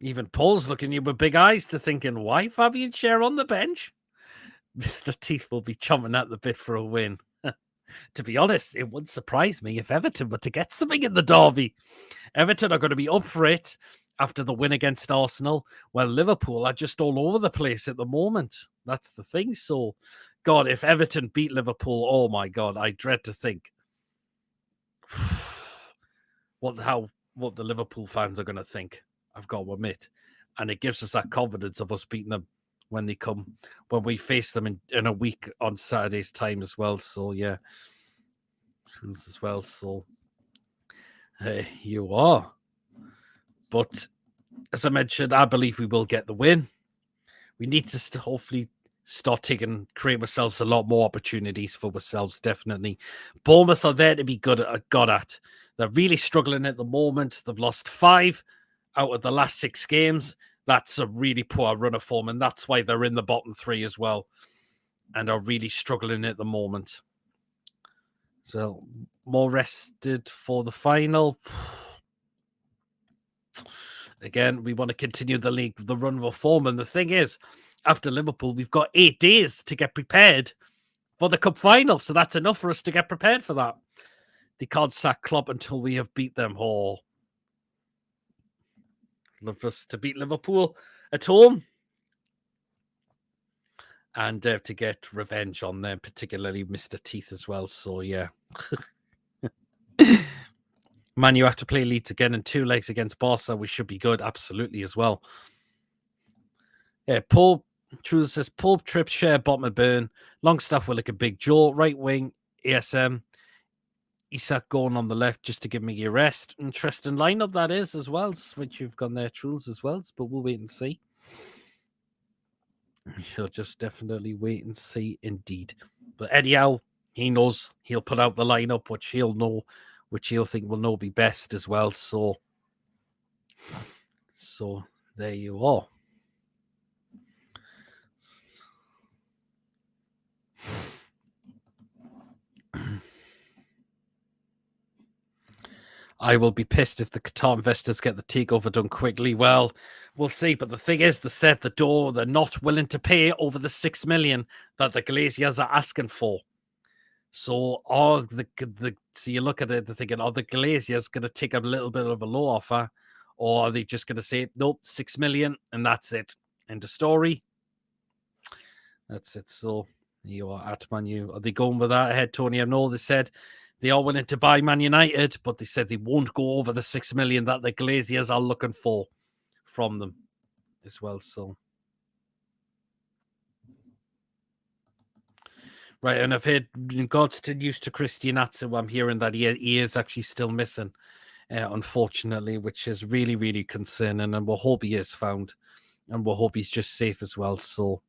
Even Paul's looking at you with big eyes to thinking, why Fabian Schär on the bench? Mr. Teeth will be chomping at the bit for a win. To be honest, it wouldn't surprise me if Everton were to get something in the derby. Everton are going to be up for it after the win against Arsenal, while Liverpool are just all over the place at the moment. That's the thing. So, God, if Everton beat Liverpool, oh my God, I dread to think what the Liverpool fans are going to think. I've got to admit, and it gives us that confidence of us beating them when we face them in a week on Saturday's time as well. So yeah, as well. So hey, you are. But as I mentioned, I believe we will get the win. We need to hopefully start create ourselves a lot more opportunities for ourselves, definitely. Bournemouth are there to be good at. They're really struggling at the moment. They've lost 5 out of the last 6 games. That's a really poor run of form, and that's why they're in the bottom 3 as well and are really struggling at the moment. So, more rested for the final. Again, we want to continue the run of form. And the thing is, after Liverpool, we've got 8 days to get prepared for the cup final. So that's enough for us to get prepared for that. They can't sack Klopp until we have beat them. Oh, love us to beat Liverpool at home and to get revenge on them, particularly Mr. Teeth as well. So, yeah. Man, you have to play Leeds again in 2 legs against Barca. We should be good, absolutely, as well. Yeah, Paul Truth says Paul, Trips, Share, Botman, Burn, Longstaff, Willock, and Big Joe, right wing, ASM, Isak going on the left just to give me a rest. Interesting lineup that is as well, which you've gone there, Truls, as well, but we'll wait and see. We shall just definitely wait and see indeed. But anyhow, he knows he'll put out the lineup, which he'll think will know be best as well. So there you are. I will be pissed if the Qatar investors get the takeover done quickly. Well, we'll see. But the thing is, they said they're not willing to pay over the 6 million that the Glaziers are asking for. So, so you look at it, they're thinking, are the Glaziers going to take a little bit of a low offer, or are they just going to say, nope, 6 million, and that's it? End of story. That's it. So you are at Man U. Are they going with that ahead, Tony? I know they said they are willing to buy Man United, but they said they won't go over the 6 million that the Glaziers are looking for from them as well. So, right, and I've heard in regards to news to Christian Atsu, I'm hearing that he is actually still missing, unfortunately, which is really, really concerning. And we'll hope he is found, and we'll hope he's just safe as well. So,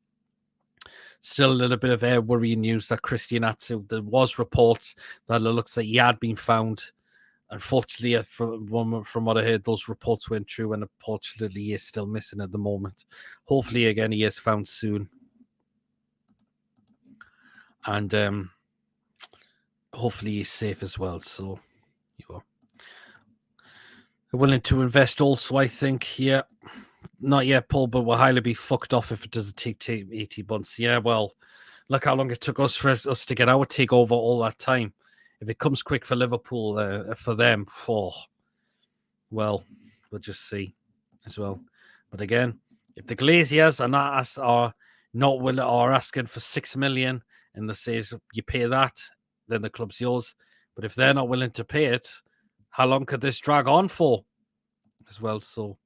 still a little bit of worrying news that Christian Atsu, there was reports that it looks like he had been found. Unfortunately, from what I heard, those reports weren't true, and unfortunately, he is still missing at the moment. Hopefully, again, he is found soon. And hopefully he's safe as well. So you are willing to invest also, I think. Yeah. Not yet, Paul, but we'll highly be fucked off if it doesn't take 80 months. Yeah, well, look how long it took us to get our takeover all that time. If it comes quick for Liverpool, for them, well, we'll just see as well. But again, if the Glaziers are not willing or asking for 6 million and they say you pay that, then the club's yours. But if they're not willing to pay it, how long could this drag on for as well? So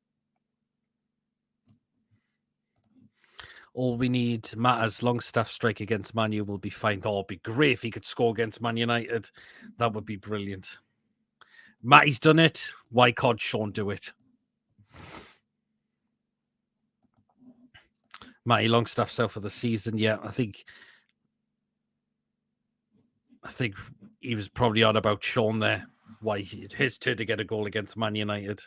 all we need, Matters Longstaff strike against Man U will be fine. Oh, it'd be great if he could score against Man United. That would be brilliant. Matty's done it. Why can't Sean do it? Matty Longstaff's out for the season. Yeah, I think he was probably on about Sean there. Why his turn to get a goal against Man United.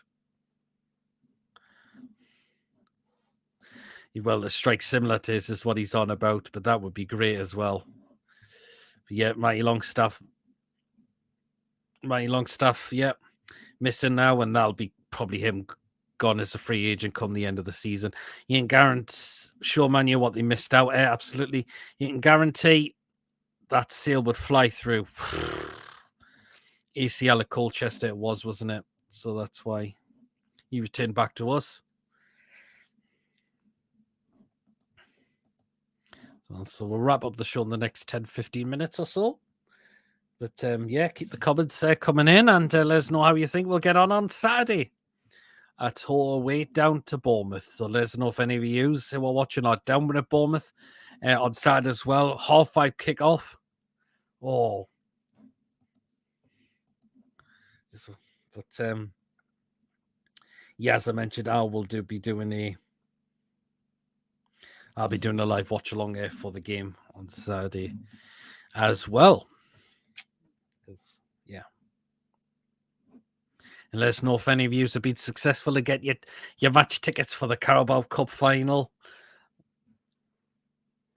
Well, the strike similar to his is what he's on about, but that would be great as well. But yeah, Matty Longstaff, yeah, missing now, and that'll be probably him gone as a free agent come the end of the season. Ian Garrett show Man U what they missed out. Absolutely. You can guarantee that Sale would fly through. ACL at Colchester it was, wasn't it? So that's why he returned back to us. So we'll wrap up the show in the next 10, 15 minutes or so. But yeah, keep the comments coming in and let us know how you think we'll get on Saturday at home away down to Bournemouth. So let us know if any of you who are watching are down with Bournemouth on Saturday as well. 5:30 kick-off. Oh. But yeah, as I mentioned, I'll be doing a live watch along for the game on Saturday as well. Yeah. And let us know if any of you have been successful to get your match tickets for the Carabao Cup final.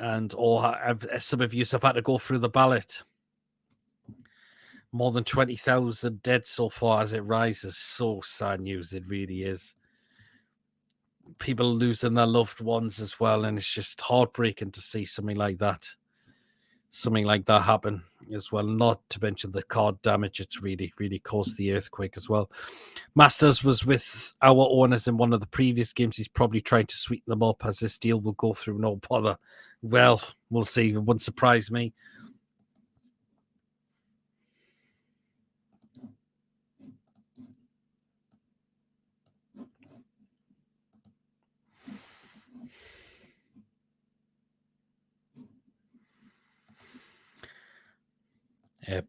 Or some of you have had to go through the ballot. More than 20,000 dead so far as it rises. So sad news. It really is. People losing their loved ones as well. And it's just heartbreaking to see something like that happen as well. Not to mention the card damage it's really, really caused the earthquake as well. Masters was with our owners in one of the previous games. He's probably trying to sweeten them up as this deal will go through no bother. Well, we'll see. It wouldn't surprise me.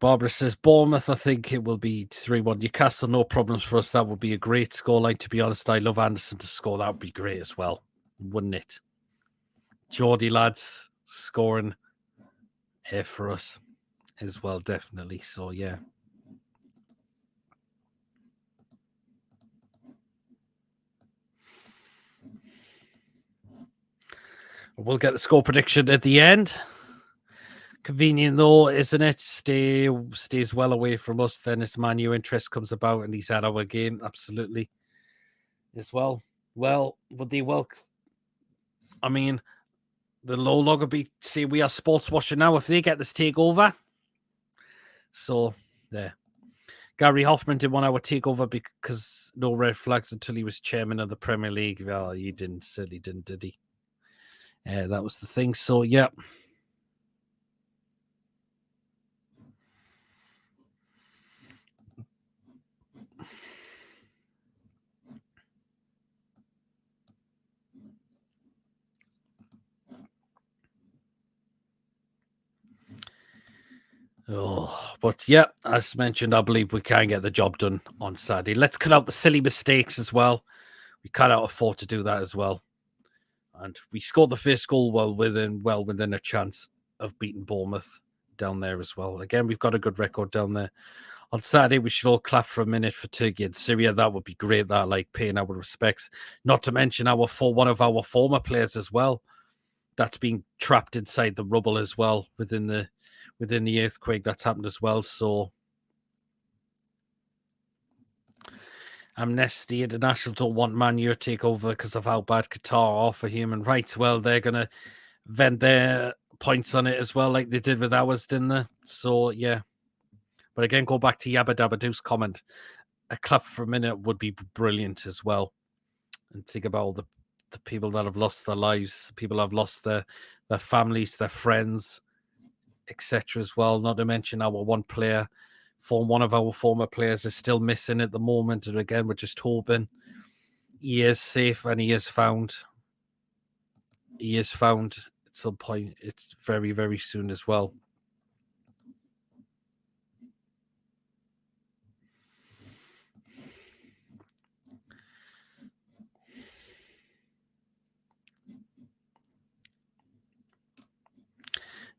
Barbara says, Bournemouth, I think it will be 3-1. Newcastle, no problems for us. That would be a great scoreline. To be honest, I love Anderson to score. That would be great as well, wouldn't it? Geordie lads scoring for us as well, definitely. So, yeah. We'll get the score prediction at the end. Convenient though, isn't it? Stays well away from us. Then his Man U interest comes about, and he's at our game absolutely as well. Well, would they I mean, the low logger be say we are sports washing now if they get this takeover. So there. Gary Hoffman did want our takeover because no red flags until he was chairman of the Premier League. Well, he certainly didn't, did he? That was the thing. So yeah. Oh, but yeah, as mentioned, I believe we can get the job done on Saturday. Let's cut out the silly mistakes as well. We cannot afford to do that as well. And we scored the first goal well within a chance of beating Bournemouth down there as well. Again, we've got a good record down there. On Saturday, we should all clap for a minute for Turkey and Syria. That would be great. That like paying our respects. Not to mention one of our former players as well. That's been trapped inside the rubble as well within the earthquake that's happened as well. So Amnesty International don't want Man U to take over because of how bad Qatar are for human rights. Well, they're going to vent their points on it as well, like they did with ours, didn't they? So, yeah. But again, go back to Yabba Dabba Doo's comment. A clap for a minute would be brilliant as well. And think about all the people that have lost their lives, people have lost their families, their friends, etc. as well. Not to mention our one of our former players is still missing at the moment. And again, we're just hoping he is safe and he is found. He is found at some point. It's very, very soon as well.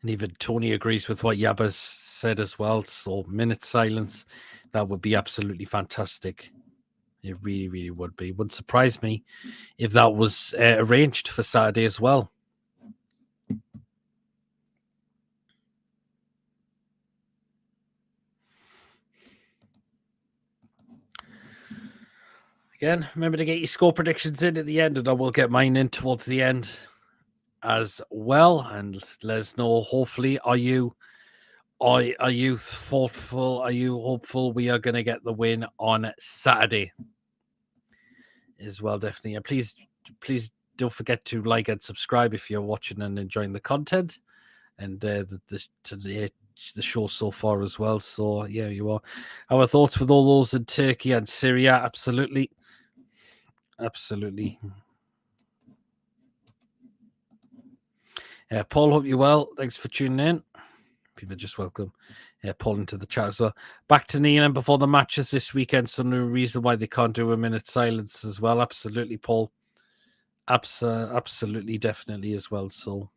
And even Tony agrees with what Yabba's said as well. So, minute silence, that would be absolutely fantastic. It really, really would be. Wouldn't surprise me if that was arranged for Saturday as well. Again, remember to get your score predictions in at the end, and I will get mine in towards the end as well, and let us know. Hopefully, are you thoughtful? Are you hopeful we are going to get the win on Saturday as well? Definitely, and please don't forget to like and subscribe if you're watching and enjoying the content, and the show so far as well. So yeah, you are. Our thoughts with all those in Turkey and Syria. Absolutely. Paul, hope you're well. Thanks for tuning in. People just welcome Paul into the chat as well. Back to Nina before the matches this weekend, so no reason why they can't do a minute silence as well. Absolutely, Paul. Absolutely, definitely as well. So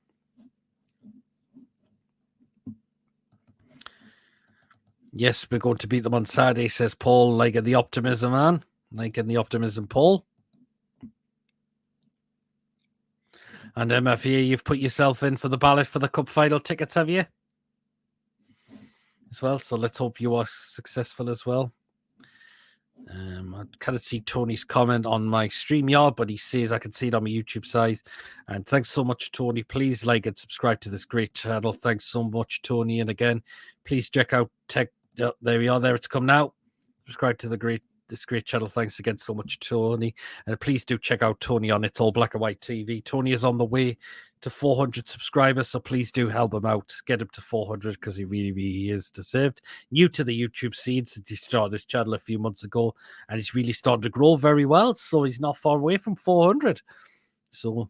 yes, we're going to beat them on Saturday, says Paul. Like in the optimism, man. Like in the optimism, Paul. And MFA, you've put yourself in for the ballot for the cup final tickets, have you? As well. So let's hope you are successful as well. I can't see Tony's comment on my StreamYard, but he says I can see it on my YouTube side. And thanks so much, Tony. Please like and subscribe to this great channel. Thanks so much, Tony. And again, please check out Tech. There we are. There it's come now. Subscribe to this great channel. Thanks again so much, Tony. And please do check out Tony on It's All Black and White TV. Tony is on the way to 400 subscribers, so please do help him out. Get him to 400 because he really, really is deserved. New to the YouTube scene since he started this channel a few months ago, and he's really starting to grow very well, so he's not far away from 400. So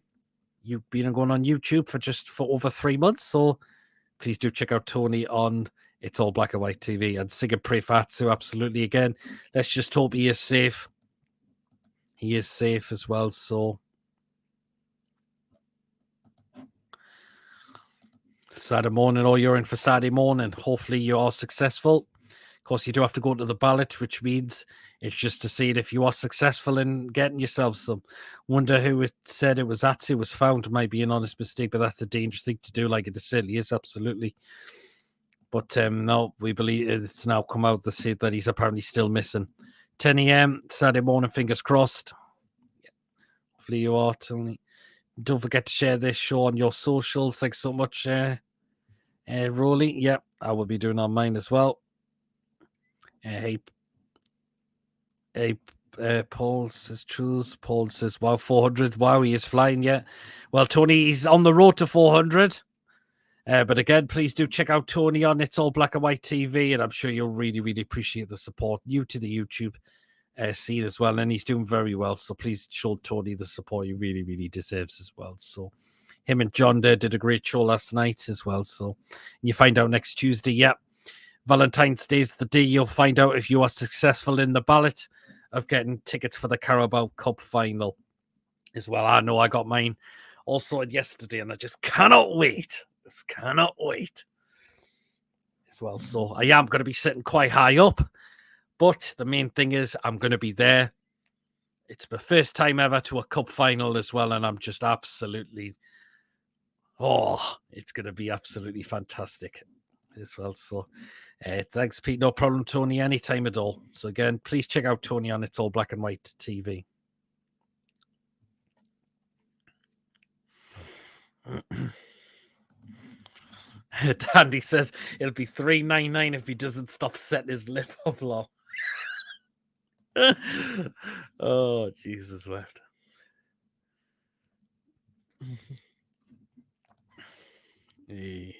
you've been going on YouTube for over 3 months, so please do check out Tony on It's All Black and White TV, and sing and pray for Atsu. Absolutely. Again, let's just hope he is safe. He is safe as well, so Saturday morning, or you're in for Saturday morning. Hopefully you are successful. Of course, you do have to go to the ballot, which means it's just to see if you are successful in getting yourself some. Wonder who it said it was Atsu was found. Might be an honest mistake, but that's a dangerous thing to do, like it certainly is, absolutely. But no, we believe it's now come out to say that he's apparently still missing. 10 a.m. Saturday morning, fingers crossed. Hopefully you are, Tony. Don't forget to share this show on your socials. Thanks so much, Rolly. Yeah, I will be doing on mine as well. Hey, Paul says, choose. Paul says, wow, 400. Wow, he is flying, yeah. Well, Tony, he's on the road to 400. But again, please do check out Tony on It's All Black and White TV, and I'm sure you'll really, really appreciate the support. New to the YouTube scene as well, and he's doing very well. So please show Tony the support he really, really deserves as well. So him and John there did a great show last night as well. So you find out next Tuesday. Yep. Valentine's Day is the day you'll find out if you are successful in the ballot of getting tickets for the Carabao Cup final as well. I know I got mine all sorted yesterday, and I just cannot wait. Just cannot wait as well. So I am going to be sitting quite high up, but the main thing is I'm going to be there. It's my first time ever to a cup final as well, and I'm just absolutely, it's going to be absolutely fantastic as well. So thanks, Pete. No problem, Tony, anytime at all. So again, please check out Tony on It's All Black and White TV. Dandy says it'll be $3.99 if he doesn't stop setting his lip up long. Oh, Jesus wept. Hey.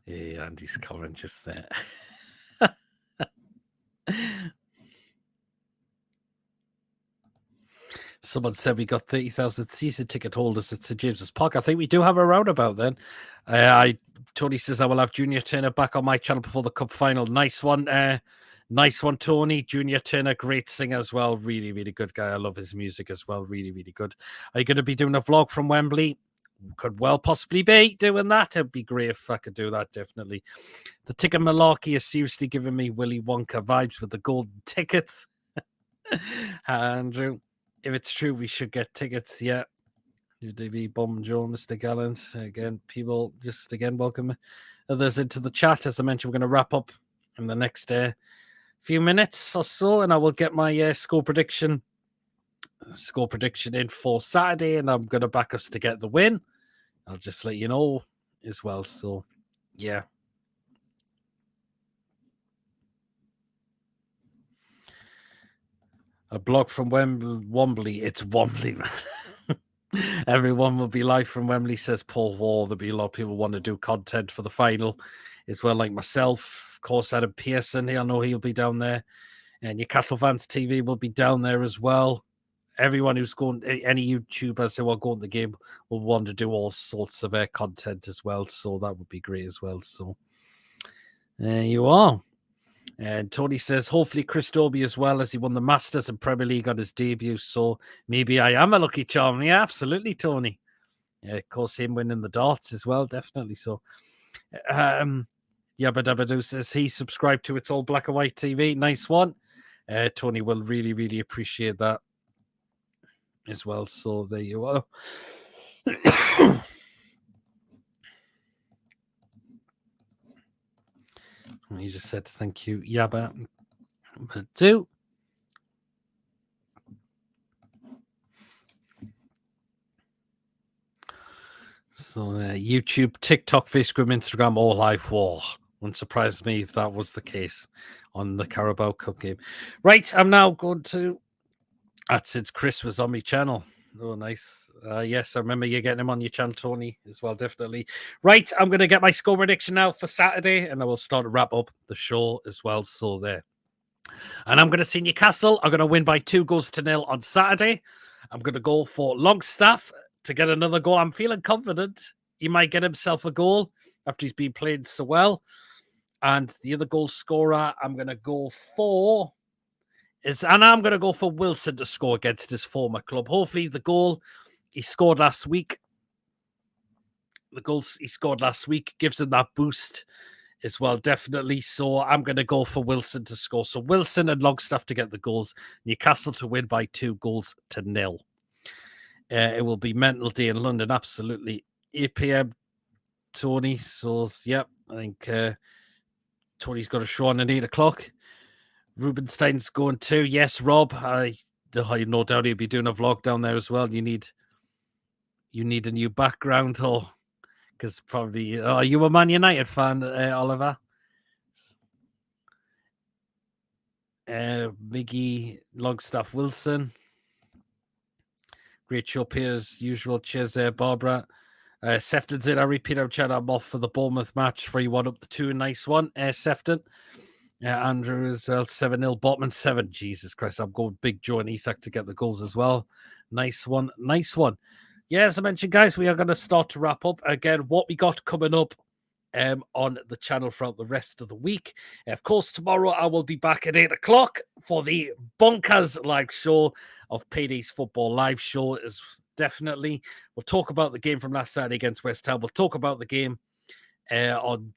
Hey, Andy's comment just there. Someone said we got 30,000 season ticket holders at St James's Park. I think we do have a roundabout then. Tony says I will have Junior Turner back on my channel before the cup final. Nice one. Nice one, Tony. Junior Turner, great singer as well. Really, really good guy. I love his music as well. Really, really good. Are you going to be doing a vlog from Wembley? Could well possibly be doing that. It'd be great if I could do that, definitely. The ticket malarkey is seriously giving me Willy Wonka vibes with the golden tickets. Andrew, if it's true, we should get tickets. Yeah. UDB, Bomb Joe, Mr. Gallant. Again, people just again welcome others into the chat. As I mentioned, we're going to wrap up in the next few minutes or so, and I will get my score prediction score prediction in for Saturday, and I'm going to back us to get the win. I'll just let you know as well. So, yeah. A blog from Wembley. It's Wembley, man. Everyone will be live from Wembley, says Paul Wall. There'll be a lot of people want to do content for the final as well, like myself. Of course, Adam Pearson, I know he'll be down there. And Newcastle Fans TV will be down there as well. Everyone who's going, any YouTubers who are going to the game will want to do all sorts of content as well. So that would be great as well. So there you are. And Tony says, hopefully Chris Dobie as well, as he won the Masters and Premier League on his debut. So maybe I am a lucky charm. Yeah, absolutely, Tony. Yeah, of course, him winning the darts as well, definitely. So, Yabba Dabba Doo says he subscribed to It's All Black and White TV. Nice one. Tony will really, really appreciate that as well. So there you are. He just said thank you, Yabba. Two. So YouTube, TikTok, Facebook, Instagram, all live war. Wouldn't surprise me if that was the case on the Carabao Cup game. Right, I'm now going to. Since Chris was on my channel. Oh, nice. Yes, I remember you getting him on your channel, Tony, as well, definitely. Right, I'm going to get my score prediction now for Saturday, and I will start to wrap up the show as well. So there. And I'm going to see Newcastle. I'm going to win by 2-0 on Saturday. I'm going to go for Longstaff to get another goal. I'm feeling confident he might get himself a goal after he's been playing so well. And the other goal scorer, I'm going to go for... And I'm going to go for Wilson to score against his former club. Hopefully the goal he scored last week, gives him that boost as well, definitely. So I'm going to go for Wilson to score. So Wilson and Longstaff to get the goals. Newcastle to win by 2-0. It will be mental day in London, absolutely. 8 p.m, Tony. So, yep, I think Tony's got a show on at 8 o'clock. Rubenstein's going too. Yes, Rob. I no doubt he'll be doing a vlog down there as well. You need a new background, or because probably are you a Man United fan, Oliver? Miggy, Longstaff, Wilson. Great show here as usual. Cheers, Barbara. Sefton's in. I repeat, I'm chatting. I'm off for the Bournemouth match. 3-1 up the 2. Nice one, Sefton. Andrew as well, 7-0, Botman 7. Jesus Christ, I'm going Big Joe and Isak to get the goals as well. Nice one, nice one. Yeah, as I mentioned, guys, we are going to start to wrap up. Again, what we got coming up on the channel throughout the rest of the week. Of course, tomorrow I will be back at 8 o'clock for the Bonkers live show of Paydays Football live show. Is definitely, we'll talk about the game from last Saturday against West Ham. We'll talk about the game on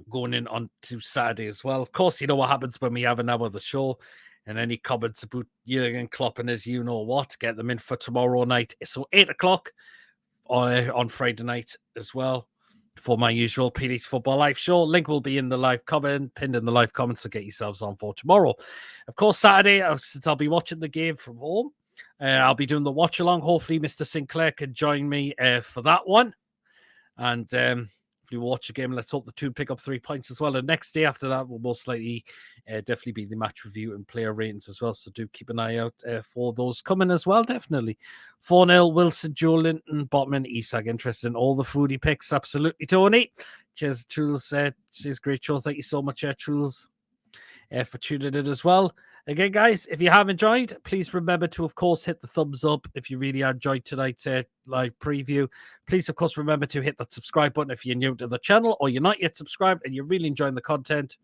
going in on to Saturday as well. Of course, you know what happens when we have an hour of the show, and any comments about Jurgen Klopp and his you know what, get them in for tomorrow night. So 8 o'clock on Friday night as well for my usual PD's Football live show. Link will be in the live comment, pinned in the live comments, so get yourselves on for tomorrow. Of course, Saturday, since I'll be watching the game from home, I'll be doing the watch along. Hopefully, Mr. Sinclair can join me for that one. And if you watch a game, let's hope the two pick up 3 points as well. And next day after that will most likely definitely be the match review and player ratings as well. So do keep an eye out for those coming as well, definitely. 4-0, Wilson, Joe Linton, Botman, Isak. Interested in all the foodie picks? Absolutely, Tony. Cheers, Truls. Cheers, great show. Thank you so much, Truls, for tuning in as well. Again, guys, if you have enjoyed, please remember to, of course, hit the thumbs up if you really enjoyed tonight's live preview. Please, of course, remember to hit that subscribe button if you're new to the channel or you're not yet subscribed and you're really enjoying the content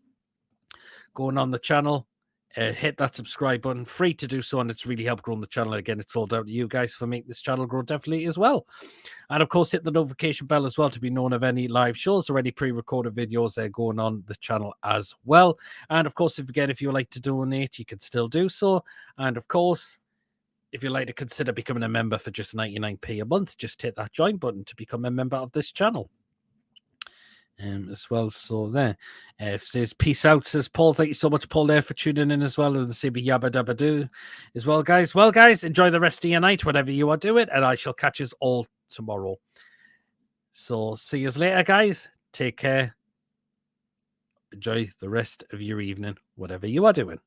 going on the channel. Hit that subscribe button, free to do so, and it's really helped grow the channel. Again, it's all down to you guys for making this channel grow definitely as well. And of course, hit the notification bell as well to be known of any live shows or any pre-recorded videos going on the channel as well. And of course, if you would like to donate, you can still do so. And of course, if you'd like to consider becoming a member for just 99p a month, just hit that join button to become a member of this channel. as well. So there. Says peace out, says Paul. Thank you so much, Paul, there for tuning in as well. And the CB Yabba Dabba Doo as well, guys. Well, guys, enjoy the rest of your night, whatever you are doing, and I shall catch us all tomorrow. So see you later, guys. Take care. Enjoy the rest of your evening, whatever you are doing.